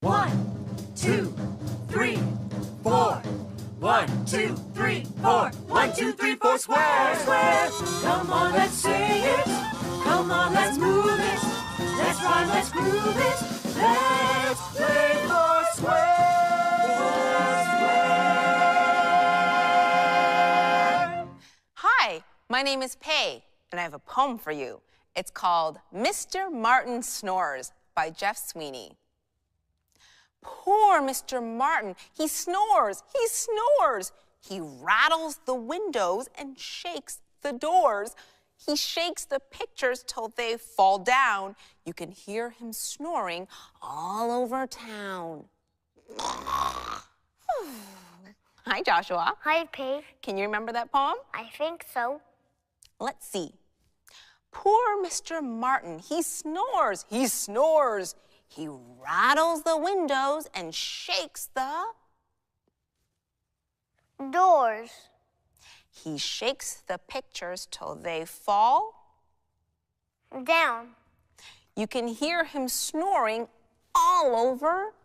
1, 2, 3, 4. 1, 2, 3, 4. 1, 2, 3, 4, square, square. Come on, let's say it. Come on, let's move it. Let's rhyme, let's groove it. Let's play for square. Hi, my name is Pay, and I have a poem for you. It's called Mr. Martin Snores by Jeff Sweeney. Poor Mr. Martin, he snores, he snores. He rattles the windows and shakes the doors. He shakes the pictures till they fall down. You can hear him snoring all over town. Hi, Joshua. Hi, Pay. Can you remember that poem? I think so. Let's see. Poor Mr. Martin, he snores, he snores. He rattles the windows and shakes the doors. He shakes the pictures till they fall down. You can hear him snoring all over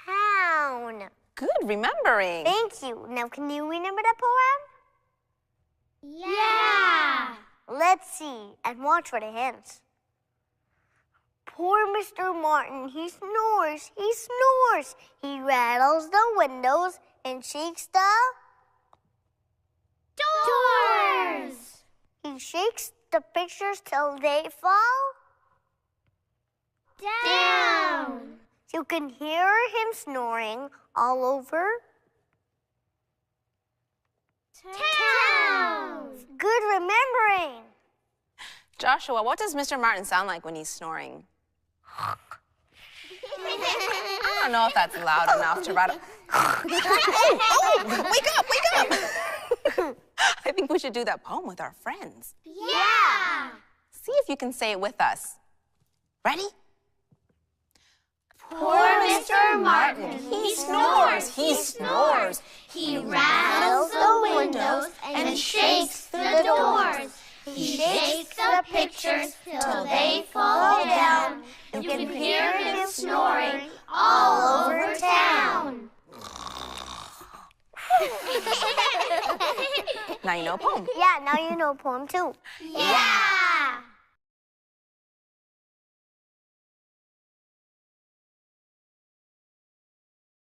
town. Good remembering. Thank you. Now, can you remember that poem? Yeah. Let's see and watch for the hints. Poor Mr. Martin, he snores, he snores. He rattles the windows and shakes the doors. He shakes the pictures till they fall down. You can hear him snoring all over town. Good remembering. Joshua, what does Mr. Martin sound like when he's snoring? I don't know if that's loud enough to rattle. Wake up, wake up! I think we should do that poem with our friends. Yeah! See if you can say it with us. Ready? Poor Mr. Martin, he snores, he snores. He rattles the windows and shakes the doors. He shakes the pictures till they fall down. You can hear him snoring all over town. Now you know a poem. Yeah, now you know a poem too. Yeah!